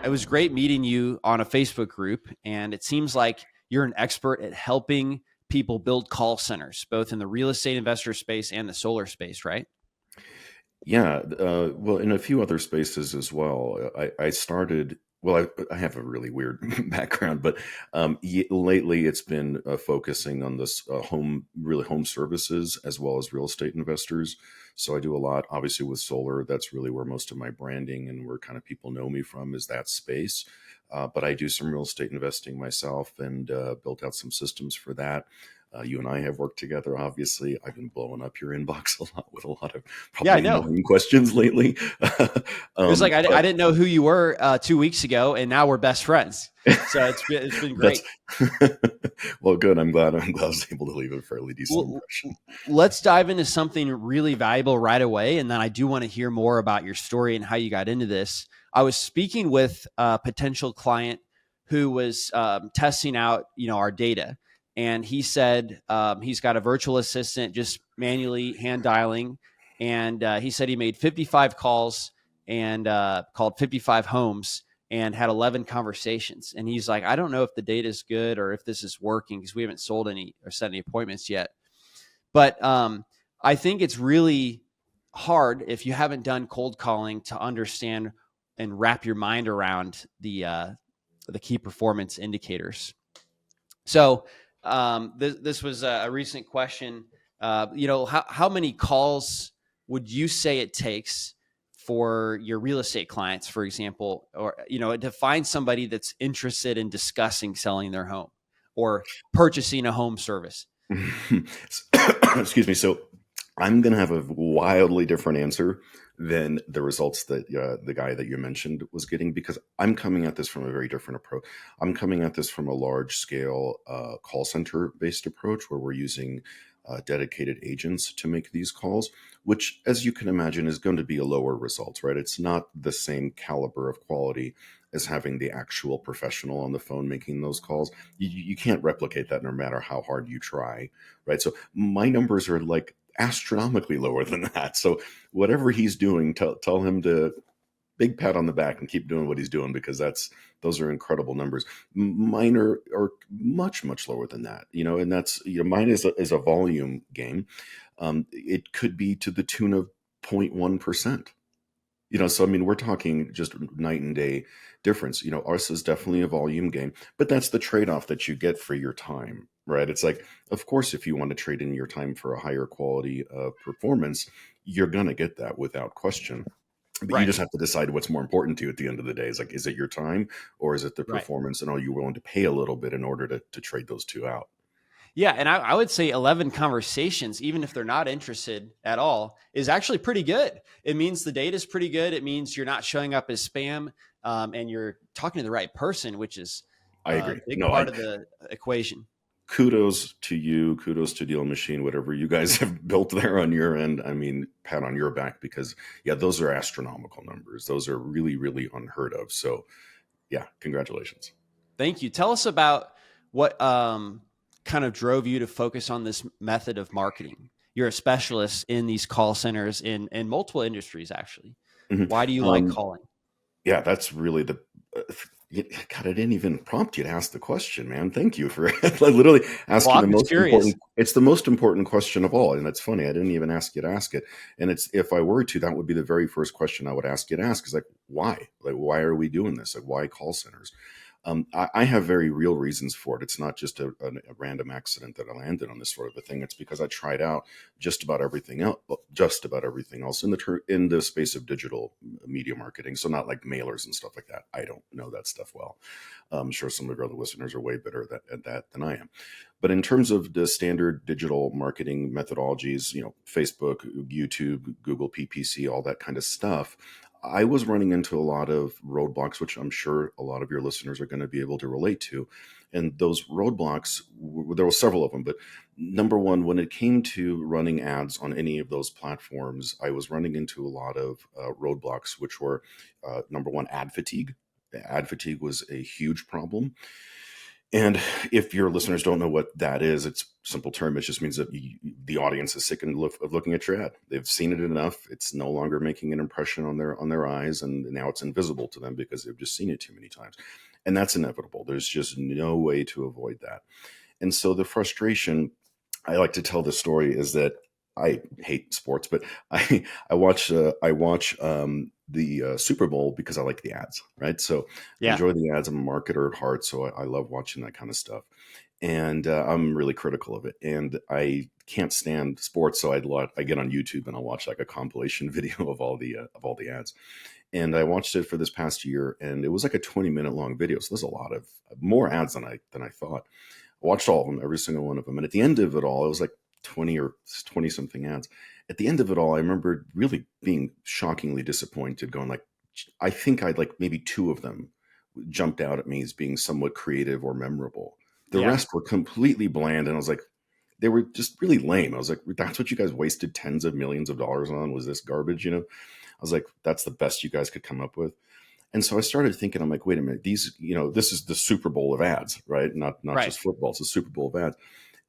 It was great meeting you on a Facebook group, and it seems like you're an expert at helping people build call centers, both in the real estate investor space and the solar space, right? Yeah, well, in a few other spaces as well. I started, well, I have a really weird background, but lately it's been focusing on this really home services as well as real estate investors. So I do a lot, obviously, with solar. That's really where most of my branding and where kind of people know me from is that space. But I do some real estate investing myself and built out some systems for that. You and I have worked together, obviously. I've been blowing up your inbox a lot with a lot of Yeah, I probably know. annoying questions lately. It was like I But didn't know who you were 2 weeks ago, and now we're best friends. So it's been that's great. well, good. I'm glad I was able to leave a fairly decent Well, impression. let's dive into something really valuable right away, and then I do want to hear more about your story and how you got into this. I was speaking with a potential client who was testing out, our data, and he said he's got a virtual assistant just manually hand dialing, and he said he made 55 calls and called 55 homes and had 11 conversations. And he's like, I don't know if the data is good or if this is working because we haven't sold any or set any appointments yet. But I think it's really hard if you haven't done cold calling to understand and wrap your mind around the key performance indicators. So this was a recent question. How many calls would you say it takes for your real estate clients, for example, or to find somebody that's interested in discussing selling their home or purchasing a home service? Excuse me. So I'm going to have a wildly different answer than the results that the guy that you mentioned was getting because I'm coming at this from a very different approach. I'm coming at this from a large scale call center based approach where we're using dedicated agents to make these calls, which, as you can imagine, is going to be a lower result, right? It's not the same caliber of quality as having the actual professional on the phone making those calls. You can't replicate that no matter how hard you try, right? So my numbers are like astronomically lower than that. So whatever he's doing, tell him to big pat on the back and keep doing what he's doing because those are incredible numbers. Mine are much lower than that, and that's mine is a volume game. It could be to the tune of 0.1%. So I mean, we're talking just night and day difference. Ours is definitely a volume game, but that's the trade-off that you get for your time, right? It's like, of course, if you want to trade in your time for a higher quality of performance, you're gonna get that without question. But you Right. just have to decide what's more important to you at the end of the day. It's like, is it your time or is it the Right. performance? And are you willing to pay a little bit in order to trade those two out? Yeah, and I would say 11 conversations, even if they're not interested at all, is actually pretty good. It means the data is pretty good. It means you're not showing up as spam, and you're talking to the right person, which is I a agree. big No, part of the equation. kudos to you, kudos to DealMachine, whatever you guys have built there on your end. I mean, pat on your back because yeah, those are astronomical numbers. Those are really unheard of. So yeah, congratulations. Thank you. Tell us about what kind of drove you to focus on this method of marketing. You're a specialist in these call centers in multiple industries, actually. Mhm. Why do you like calling? Yeah, that's really uh, God, I didn't even prompt you to ask the question, man. Thank you for literally Well, asking the I'm just most curious. important. It's the most important question of all. And it's funny. I didn't even ask you to ask it. And it's, if I were to, that would be the very first question I would ask you to ask is like, why? Like, why are we doing this? Like, why call centers? I have very real reasons for it. It's not just a random accident that I landed on this sort of a thing. It's because I tried out just about everything else in the space of digital media marketing. So not like mailers and stuff like that. I don't know that stuff well. I'm sure some of your other listeners are way better at that than I am. But in terms of the standard digital marketing methodologies, Facebook, YouTube, Google PPC, all that kind of stuff, I was running into a lot of roadblocks, which I'm sure a lot of your listeners are going to be able to relate to. And those roadblocks, there were several of them, but number one, when it came to running ads on any of those platforms, I was running into a lot of roadblocks, which were number one, ad fatigue. Ad fatigue was a huge problem. And if your listeners don't know what that is, it's simple term. It just means that the audience is sick of looking at your ad. They've seen it enough. It's no longer making an impression on their eyes, and now it's invisible to them because they've just seen it too many times. And that's inevitable. There's just no way to avoid that. And so the frustration, I like to tell the story, is that I hate sports, but I watch the Super Bowl because I like the ads, right? So I Yeah. enjoy the ads. I'm a marketer at heart, so I love watching that kind of stuff. And I'm really critical of it. And I can't stand sports, so I get on YouTube and I'll watch like a compilation video of all the ads. And I watched it for this past year, and it was like a 20-minute long video. So there's a lot of more ads than I thought. I watched all of them, every single one of them. And at the end of it all, it was like 20 something ads. At the end of it all, I remember really being shockingly disappointed, going like, I think I'd like maybe two of them jumped out at me as being somewhat creative or memorable. The Yeah. rest were completely bland. And I was like, they were just really lame. I was like, that's what you guys wasted tens of millions of dollars on, was this garbage, you know? I was like, that's the best you guys could come up with. And so I started thinking, I'm like, wait a minute, these, this is the Super Bowl of ads, right? Not Right. just football, it's a Super Bowl of ads.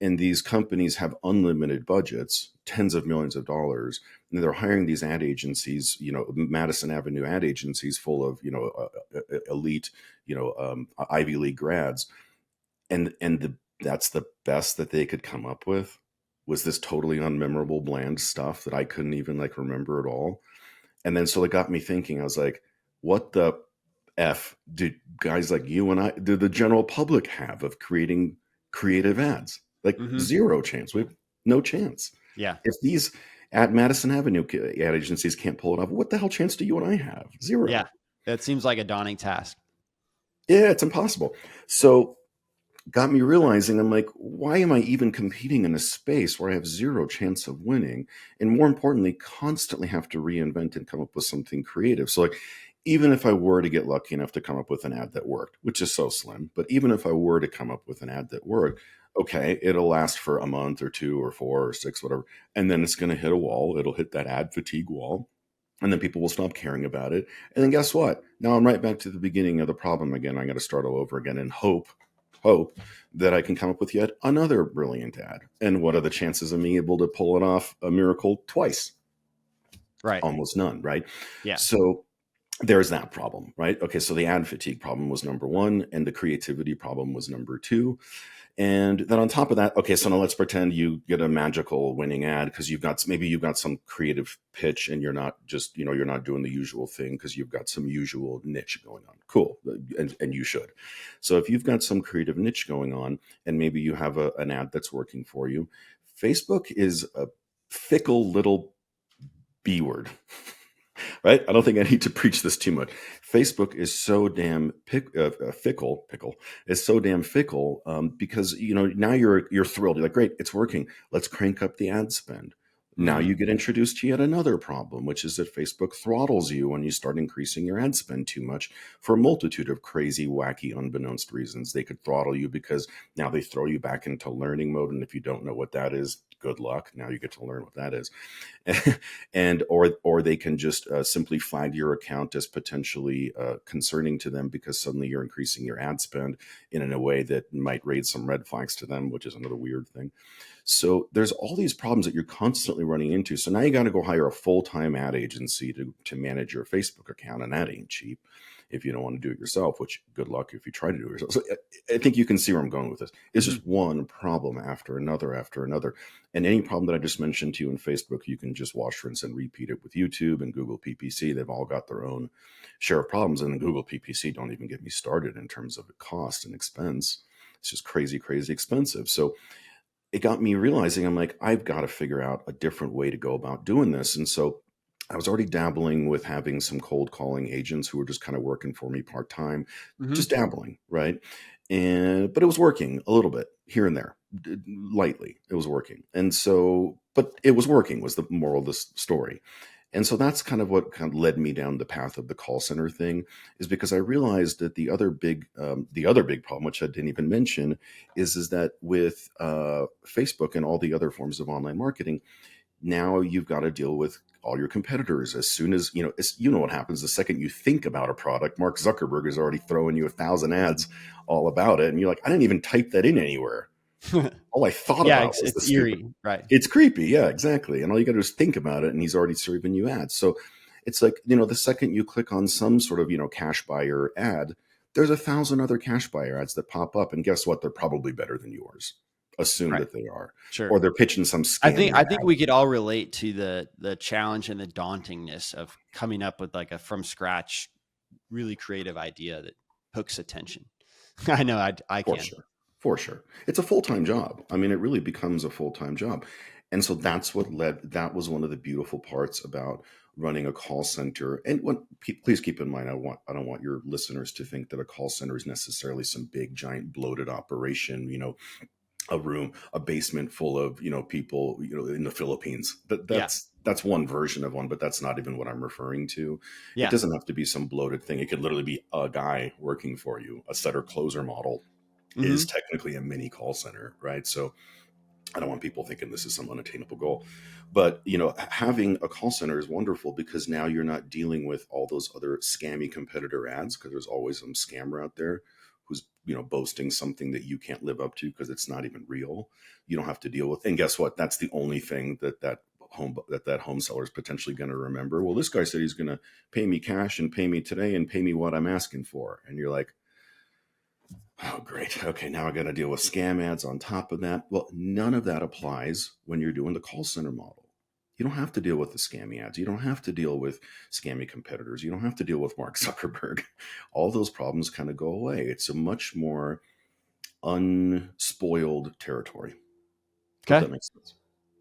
And these companies have unlimited budgets, tens of millions of dollars, and they're hiring these ad agencies, Madison Avenue ad agencies full of, elite, Ivy League grads. That's the best that they could come up with, was this totally unmemorable, bland stuff that I couldn't even like remember at all. And then so it got me thinking. I was like, what the F did guys like you and I, do the general public have of creating creative ads? Like Hmm. zero chance. We have no chance. Yeah. If these at Madison Avenue ad agencies can't pull it off, what the hell chance do you and I have? Yeah. Zero. That seems like a daunting task. Yeah, it's impossible. So got me realizing, I'm like, why am I even competing in a space where I have zero chance of winning? And more importantly, constantly have to reinvent and come up with something creative. So like, even if I were to get lucky enough to come up with an ad that worked, which is so slim, but even if I were to come up with an ad that worked, okay, it'll last for a month or two or four or six, whatever. And then it's going to hit a wall. It'll hit that ad fatigue wall. And then people will stop caring about it. And then guess what? Now I'm right back to the beginning of the problem again. I got to start all over again and hope that I can come up with yet another brilliant ad. And what are the chances of me able to pull it off a miracle twice? Right. Almost none, right? Yeah. So there's that problem, right? Okay, so the ad fatigue problem was number one, and the creativity problem was number two. And then on top of that, okay, so now let's pretend you get a magical winning ad because you've got some creative pitch, and you're not just, you're not doing the usual thing because you've got some usual niche going on. Cool. And you should. So if you've got some creative niche going on, and maybe you have an ad that's working for you, Facebook is a fickle little B word. Right? I don't think I need to preach this too much. Facebook is so damn fickle. Pickle is so damn fickle because now you're thrilled. You're like, great, it's working. Let's crank up the ad spend. Now Hmm. you get introduced to yet another problem, which is that Facebook throttles you when you start increasing your ad spend too much for a multitude of crazy, wacky, unbeknownst reasons. They could throttle you because now they throw you back into learning mode, and if you don't know what that is, good luck. Now you get to learn what that is. And or they can just simply flag your account as potentially concerning to them because suddenly you're increasing your ad spend in a way that might raise some red flags to them, which is another weird thing. So there's all these problems that you're constantly running into. So now you got to go hire a full-time ad agency to manage your Facebook account, and that ain't cheap if you don't want to do it yourself, which good luck if you try to do it yourself. So I think you can see where I'm going with this. It's Hmm. just one problem after another after another. And any problem that I just mentioned to you in Facebook, you can just wash, rinse, and repeat it with YouTube and Google PPC. They've all got their own share of problems. And Google PPC, don't even get me started in terms of the cost and expense. It's just crazy, crazy expensive. So it got me realizing, I'm like, I've got to figure out a different way to go about doing this. And so I was already dabbling with having some cold calling agents who were just kind of working for me part time, Hmm. just dabbling, right? But it was working a little bit here and there, lightly. It was working, and so, but it was working was the moral of the story. And so that's kind of what kind of led me down the path of the call center thing, is because I realized that the other big problem, which I didn't even mention, is that with Facebook and all the other forms of online marketing, now you've got to deal with all your competitors. As soon as, you know what happens the second you think about a product, Mark Zuckerberg is already throwing you 1,000 ads all about it. And you're like, I didn't even type that in anywhere. All I thought Yeah, about was the it's stupid. eerie, right? It's creepy. Yeah, exactly. And all you got to do is think about it. And he's already serving you ads. So it's like, the second you click on some sort of, cash buyer ad, there's 1,000 other cash buyer ads that pop up. And guess what? They're probably better than yours. Assume Right. that they are. Sure. Or they're pitching some I scammy think ad. we could all relate to the challenge and the dauntingness of coming up with like a from scratch, really creative idea that hooks attention. I know I For can. sure. For sure. It's a full-time job. I mean, it really becomes a full-time job. And so that was one of the beautiful parts about running a call center. And please keep in mind, I don't want your listeners to think that a call center is necessarily some big, giant, bloated operation, a basement full of, people, in the Philippines. Yeah. That's one version of one, but that's not even what I'm referring to. It Yeah. doesn't have to be some bloated thing. It could literally be a guy working for you. A setter closer model is Hmm. technically a mini call center, right? So I don't want people thinking this is some unattainable goal. But, having a call center is wonderful because now you're not dealing with all those other scammy competitor ads, because there's always some scammer out there who's, boasting something that you can't live up to because it's not even real. You don't have to deal with. And guess what? That's the only thing that home seller is potentially going to remember. Well, this guy said he's going to pay me cash and pay me today and pay me what I'm asking for. And you're like, oh, great. Okay, now I got to deal with scam ads on top of that. Well, none of that applies when you're doing the call center model. You don't have to deal with the scammy ads. You don't have to deal with scammy competitors. You don't have to deal with Mark Zuckerberg. All those problems kind of go away. It's a much more unspoiled territory. Hope Okay. that makes sense.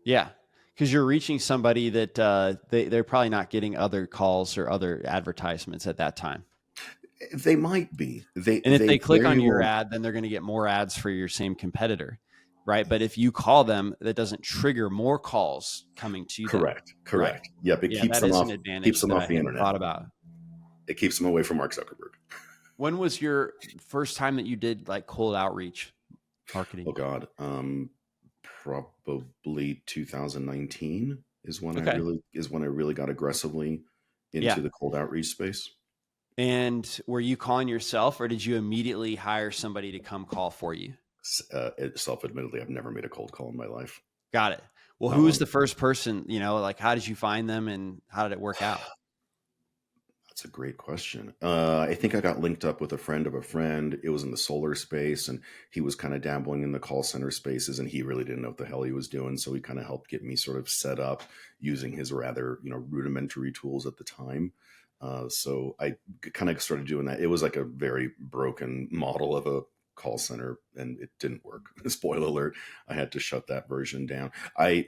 Yeah. Because you're reaching somebody that they're probably not getting other calls or other advertisements at that time. They might be. And if They they click very on your well. ad, then they're going to get more ads for your same competitor. Right. But if you call them, that doesn't trigger more calls coming to them. Correct. Right. Correct. Yep. It Yeah. keeps That them is an off. Keeps advantage them that off I the hadn't internet. thought about. It keeps them away from Mark Zuckerberg. When was your first time that you did like cold outreach marketing? Oh God. Probably 2019 is when Okay. I really got aggressively into Yeah. the cold outreach space. And were you calling yourself or did you immediately hire somebody to come call for you? Self-admittedly, I've never made a cold call in my life. Got it. Well, Not who was one. the first person, like how did you find them and how did it work out? That's a great question. I think I got linked up with a friend of a friend. It was in the solar space, and he was kind of dabbling in the call center spaces, and he really didn't know what the hell he was doing. So he kind of helped get me sort of set up using his rather, rudimentary tools at the time. So I kind of started doing that. It was like a very broken model of a call center, and it didn't work. Spoiler alert: I had to shut that version down. I'm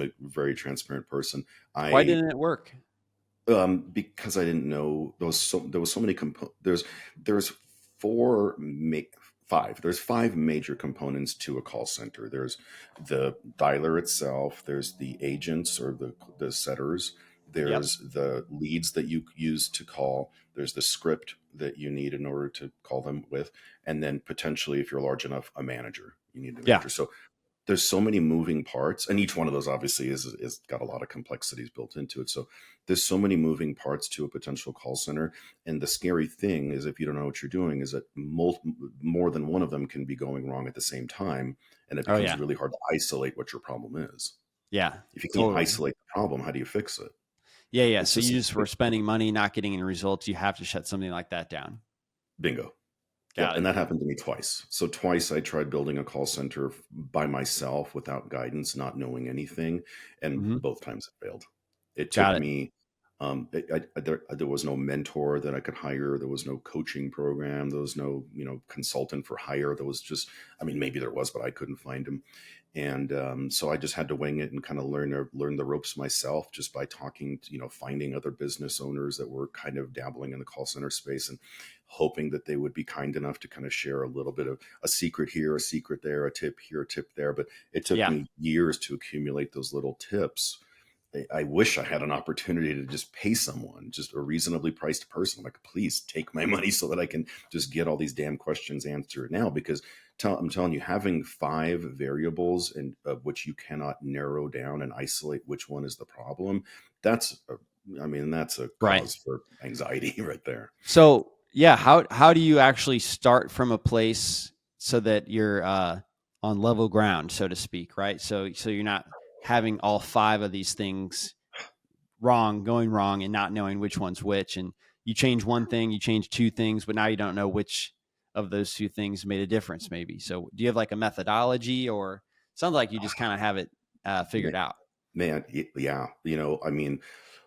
a very transparent person. Why I didn't it work? Because I didn't know there was so many there's four ma- five there's five major components to a call center. There's the dialer itself, there's the agents or the setters, Yep. there's the leads that you use to call, there's the script that you need in order to call them with, and then potentially, if you're large enough, a manager. You need a Yeah. manager. So there's so many moving parts, and each one of those obviously is got a lot of complexities built into it. So there's so many moving parts to a potential call center, and the scary thing is, if you don't know what you're doing, is that more than one of them can be going wrong at the same time, and it Oh becomes yeah. really hard to isolate what your problem is. Yeah. If you can't Totally. isolate the problem, how do you fix it? Yeah. Yeah. It's So just you just were spending money, not getting any results. You have to shut something like that down. bingo. Yep, Got it. and that happened to me twice. So twice I tried building a call center by myself without guidance, not knowing anything, and Hmm. both times it failed. It took Got it. me. There was no mentor that I could hire. There was no coaching program. There was no consultant for hire. There was just, I mean, maybe there was, but I couldn't find him. And so I just had to wing it and kind of learn the ropes myself, just by talking to, finding other business owners that were kind of dabbling in the call center space, and hoping that they would be kind enough to kind of share a little bit of a secret here, a secret there, a tip here, a tip there. But it took Yeah. me years to accumulate those little tips. I wish I had an opportunity to just pay someone, just a reasonably priced person. Like, please take my money so that I can just get all these damn questions answered now. Because I'm telling you, having 5 variables and of which you cannot narrow down and isolate which one is the problem, that's that's a Right. cause for anxiety right there. So yeah, how do you actually start from a place so that you're on level ground, so to speak, right? So you're not having all five of these things going wrong, and not knowing which one's which. And you change one thing, you change two things, but now you don't know which of those two things made a difference, maybe. So do you have like a methodology, or sounds like you just kind of have it figured out? Man, yeah,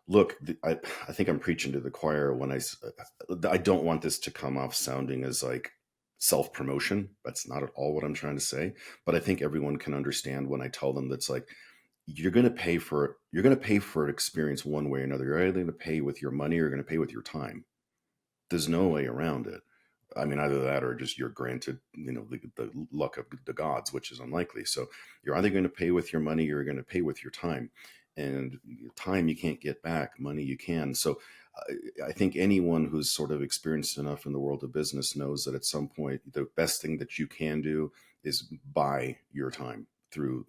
look, I think I'm preaching to the choir when I don't want this to come off sounding as like self promotion. That's not at all what I'm trying to say. But I think everyone can understand when I tell them that's like you're going to pay for an experience one way or another. You're either going to pay with your money or you're going to pay with your time. There's no way around it. I mean, either that or just you're granted, the luck of the gods, which is unlikely. So you're either going to pay with your money or you're going to pay with your time. And time you can't get back, money you can. So I think anyone who's sort of experienced enough in the world of business knows that at some point the best thing that you can do is buy your time through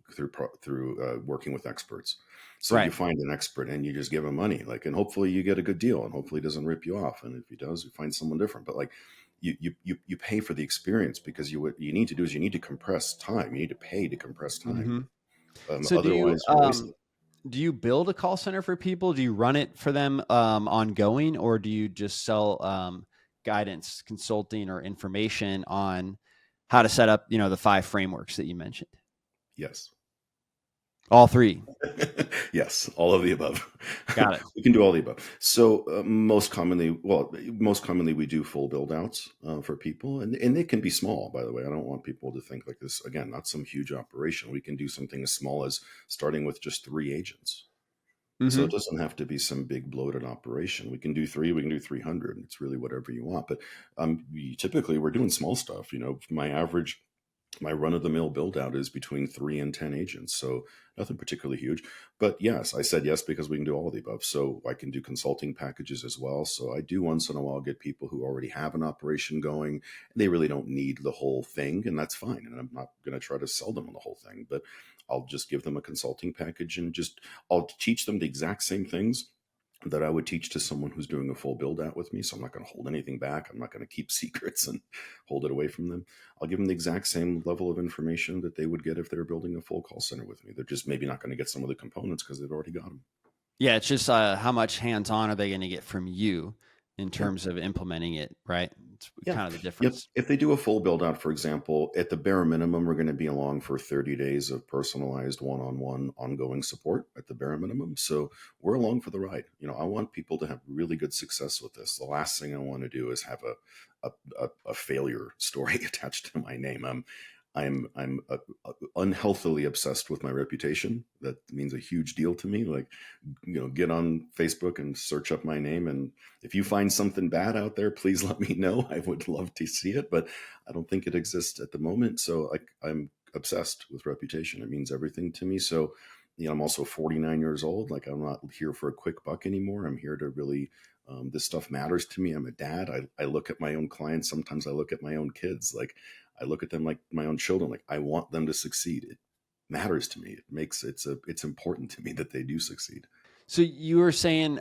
working with experts. So you Right. find an expert and you just give him money, like, and hopefully you get a good deal, and hopefully he doesn't rip you off. And if he does, you find someone different. But like, you pay for the experience because what you need to do is you need to compress time. You need to pay to compress time. Hmm. So Otherwise, you're wasting it. do you build a call center for people? Do you run it for them ongoing, or do you just sell guidance, consulting, or information on how to set up, the five frameworks that you mentioned? Yes. All three. Yes, all of the above. Got it. We can do all the above. So most commonly we do full build outs for people, and they can be small. By the way, I don't want people to think like this. Again, not some huge operation. We can do something as small as starting with just 3 agents. So it Hmm. doesn't have to be some big bloated operation. We can do three. We can do 300. It's really whatever you want. But typically we're doing small stuff. My run of the mill build out is between 3 and 10 agents. So nothing particularly huge. But yes, I said yes because we can do all of the above. So I can do consulting packages as well. So I do once in a while get people who already have an operation going. They really don't need the whole thing, and that's fine. And I'm not going to try to sell them on the whole thing, but I'll just give them a consulting package and I'll teach them the exact same things that I would teach to someone who's doing a full build out with me. So I'm not going to hold anything back. I'm not going to keep secrets and hold it away from them. I'll give them the exact same level of information that they would get if they're building a full call center with me. They're just maybe not going to get some of the components because they've already got them. Yeah, it's just how much hands on are they going to get from you in Yeah. terms of implementing it, right? It's Yeah. kind of the Yep. difference. If they do a full build out, for example, at the bare minimum, we're going to be along for 30 days of personalized one-on-one ongoing support at the bare minimum. So we're along for the ride. I want people to have really good success with this. The last thing I want to do is have a failure story attached to my name. I'm unhealthily obsessed with my reputation. That means a huge deal to me. Like, get on Facebook and search up my name. And if you find something bad out there, please let me know. I would love to see it, but I don't think it exists at the moment. So I'm obsessed with reputation. It means everything to me. So, I'm also 49 years old. Like, I'm not here for a quick buck anymore. I'm here to really, this stuff matters to me. I'm a dad. I look at my own clients. Sometimes I look at my own kids. Like, I look at them like my own children. Like, I want them to succeed. It matters to me. It's important to me that they do succeed. So you were saying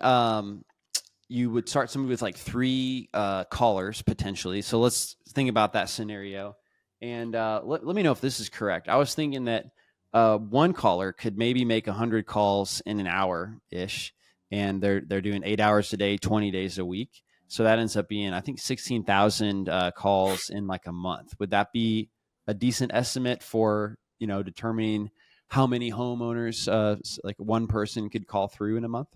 you would start somebody with like three callers potentially. So let's think about that scenario, and let me know if this is correct. I was thinking that one caller could maybe make 100 calls in an hour ish, and they're doing 8 hours a day, 20 days a week. So that ends up being, I think, 16,000 calls in like a month. Would that be a decent estimate for determining how many homeowners like one person could call through in a month?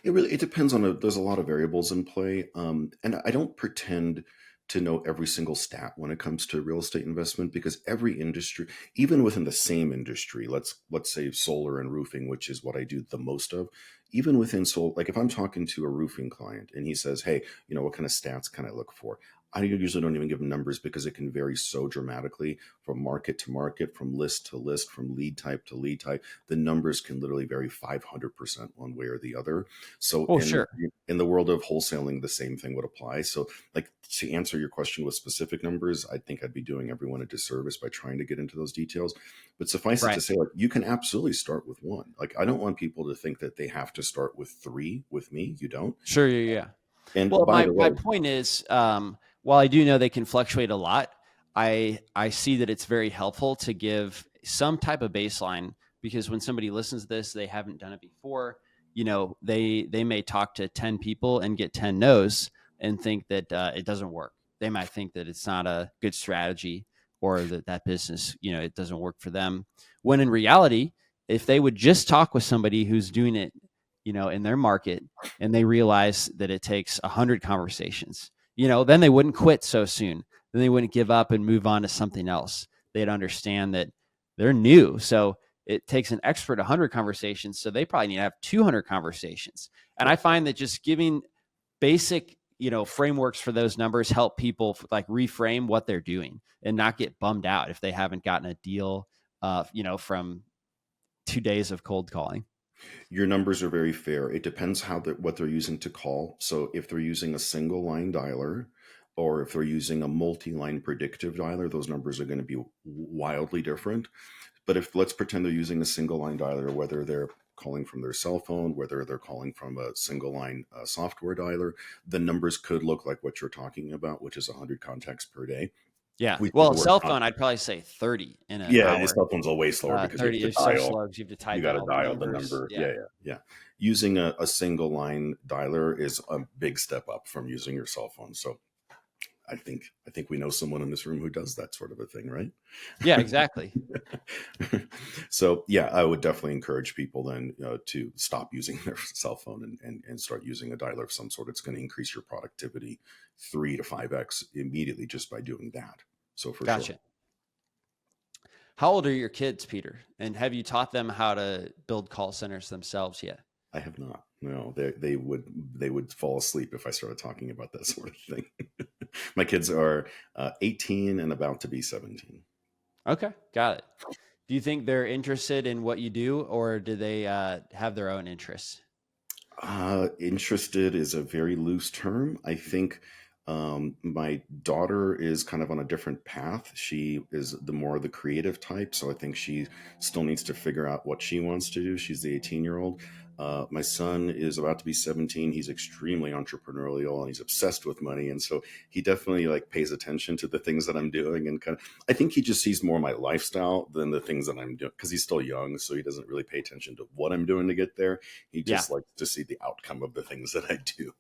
It depends there's a lot of variables in play. And I don't pretend to know every single stat when it comes to real estate investment, because every industry, even within the same industry, let's say solar and roofing, which is what I do the most of, even within solar, like if I'm talking to a roofing client and he says, hey, what kind of stats can I look for? I usually don't even give them numbers because it can vary so dramatically from market to market, from list to list, from lead type to lead type. The numbers can literally vary 500% one way or the other. So Well, sure. in the world of wholesaling, the same thing would apply. So like to answer your question with specific numbers, I think I'd be doing everyone a disservice by trying to get into those details. But suffice it Right. to say, like you can absolutely start with one. Like I don't want people to think that they have to start with three with me. You don't. Sure. Yeah. Yeah. And Well, by the my way, point is, while I do know they can fluctuate a lot, I see that it's very helpful to give some type of baseline, because when somebody listens to this, they haven't done it before. They may talk to 10 people and get 10 no's and think that it doesn't work. They might think that it's not a good strategy, or that business, it doesn't work for them. When in reality, if they would just talk with somebody who's doing it, in their market, and they realize that it takes 100 conversations, then they wouldn't quit so soon. Then they wouldn't give up and move on to something else. They'd understand that they're new. So it takes an expert 100 conversations. So they probably need to have 200 conversations. And I find that just giving basic, frameworks for those numbers help people like reframe what they're doing and not get bummed out if they haven't gotten a deal, from 2 days of cold calling. your numbers are very fair. It depends what they're using to call. So if they're using a single line dialer, or if they're using a multi-line predictive dialer, those numbers are going to be wildly different. But if let's pretend they're using a single line dialer, whether they're calling from their cell phone, whether they're calling from a single line software dialer, the numbers could look like what you're talking about, which is 100 contacts per day. Yeah. We use Well, the word cell phone, I'd probably say 30 in an yeah, the hour. cell phones are way slower because you 30 have is to so dial. slow because you have to You type got in to all the dial the numbers. number. Yeah. Yeah. Using a single line dialer is a big step up from using your cell phone. So I think we know someone in this room who does that sort of a thing, right? Yeah, exactly. So yeah, I would definitely encourage people then to stop using their cell phone and start using a dialer of some sort. It's going to increase your productivity 3 to 5x immediately just by doing that. So for sure. Gotcha. How old are your kids, Peter? And have you taught them how to build call centers themselves yet? I have not. No, they would fall asleep if I started talking about that sort of thing. My kids are 18 and about to be 17. Okay, got it. Do you think they're interested in what you do, or do they have their own interests? Interested is a very loose term. I think my daughter is kind of on a different path. She is the creative type, so I think she still needs to figure out what she wants to do. She's the 18-year-old. My son is about to be 17. He's extremely entrepreneurial and he's obsessed with money, and so he definitely like pays attention to the things that I'm doing. And kind of, I think he just sees more my lifestyle than the things that I'm doing because he's still young, so he doesn't really pay attention to what I'm doing to get there. He Yeah, just likes to see the outcome of the things that I do.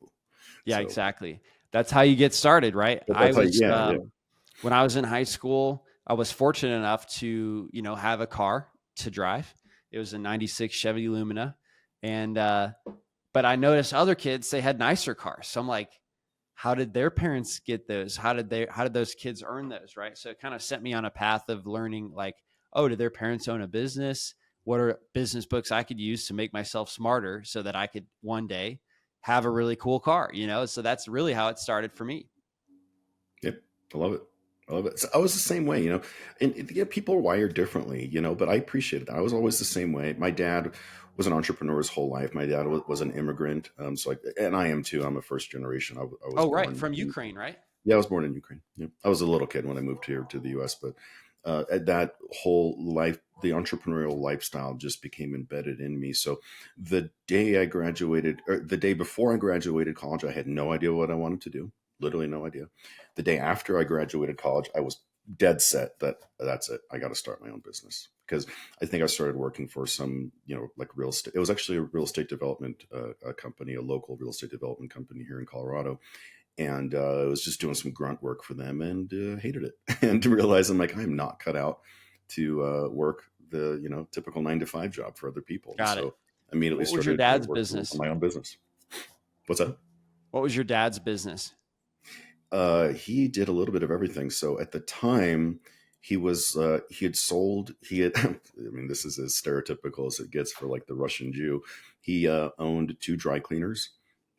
yeah, So, exactly. That's how you get started, right? but that's like, yeah, yeah. When I was in high school, I was fortunate enough to, have a car to drive. It was a 96 Chevy Lumina. And, but I noticed other kids, they had nicer cars. So I'm like, how did their parents get those? How did those kids earn those? Right. So it kind of set me on a path of learning like, oh, did their parents own a business? What are business books I could use to make myself smarter so that I could one day have a really cool car, So that's really how it started for me. Yep. I love it. I love it. So I was the same way, and yeah, people are wired differently, but I appreciate it. I was always the same way. My dad was an entrepreneur his whole life. My dad was an immigrant. And I am too. I'm a first generation. I was Oh, right. born From Ukraine, right? yeah, I was born in Ukraine. Yeah. I was a little kid when I moved here to the US, but at that whole life, the entrepreneurial lifestyle just became embedded in me. So the day I graduated, or the day before I graduated college, I had no idea what I wanted to do. Literally no idea. The day after I graduated college, I was dead set that that's it. I got to start my own business because I think I started working for some, like real estate. It was actually a real estate development company, a local real estate development company here in Colorado, and I was just doing some grunt work for them and hated it and to realize I'm like, I'm not cut out to work the typical 9 to 5 job for other people. And Got it. so immediately What was your started dad's working on business? my own business. What's that? What was your dad's business? He did a little bit of everything. So at the time, he had I mean, this is as stereotypical as it gets for like the Russian Jew. He owned 2 dry cleaners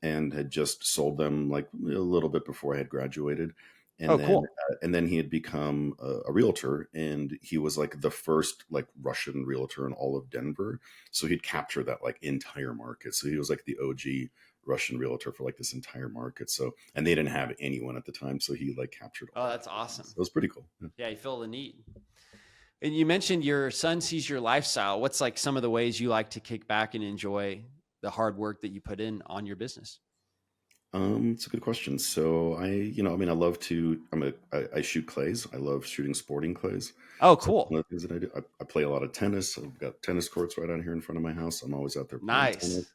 and had just sold them like a little bit before I had graduated. And Oh, then cool. and then he had become a realtor, and he was like the first like Russian realtor in all of Denver. So he'd capture that like entire market. So he was like the OG Russian realtor for like this entire market. So, and they didn't have anyone at the time, so he like captured all Oh, that that's awesome. business. It was pretty cool. Yeah, you fill the need. And you mentioned your son sees your lifestyle. What's like some of the ways you like to kick back and enjoy the hard work that you put in on your business? It's a good question. So I love to, I shoot clays. I love shooting sporting clays. Oh, So that's cool. one of the things that I do. I play a lot of tennis. I've got tennis courts right out here in front of my house. I'm always out there playing tennis.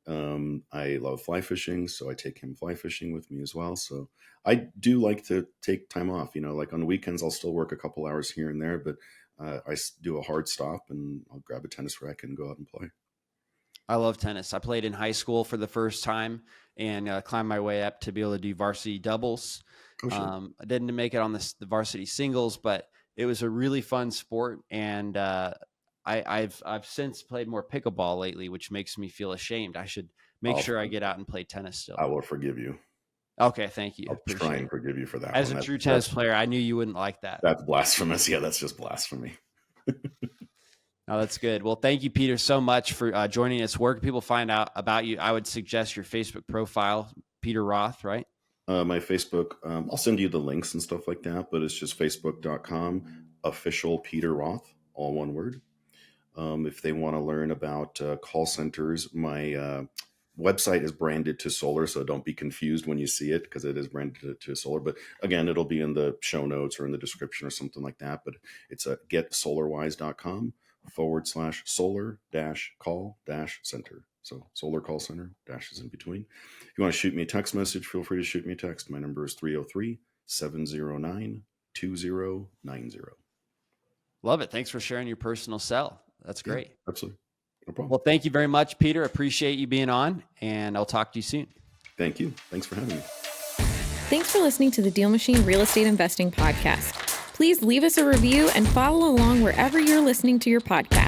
Nice. I love fly fishing, so I take him fly fishing with me as well. So I do like to take time off. Like on the weekends, I'll still work a couple hours here and there, but do a hard stop and I'll grab a tennis racket and go out and play. I love tennis. I played in high school for the first time and climbed my way up to be able to do varsity doubles. Oh, sure. I didn't make it on the varsity singles, but it was a really fun sport. And I've since played more pickleball lately, which makes me feel ashamed. I should make sure I get out and play tennis still. I will forgive you. Okay, thank you. I'll try and forgive you for that. As a true tennis player, I knew you wouldn't like that. That's blasphemous. Yeah, that's just blasphemy. No, that's good. Well, thank you, Peter, so much for joining us. Where can people find out about you? I would suggest your Facebook profile, Peter Roth, right? My Facebook, I'll send you the links and stuff like that, but it's just facebook.com, official Peter Roth, all one word. If they want to learn about call centers, my website is branded to solar, so don't be confused when you see it because it is branded to solar. But again, it'll be in the show notes or in the description or something like that. But it's getsolarwise.com/solar-call-center. So solar call center, dash is in between. If you want to shoot me a text message, feel free to shoot me a text. My number is 303-709-2090. Love it. Thanks for sharing your personal cell. That's great. Yeah, absolutely. No problem. Well, thank you very much, Peter. Appreciate you being on, and I'll talk to you soon. Thank you. Thanks for having me. Thanks for listening to the DealMachine Real Estate Investing Podcast. Please leave us a review and follow along wherever you're listening to your podcast.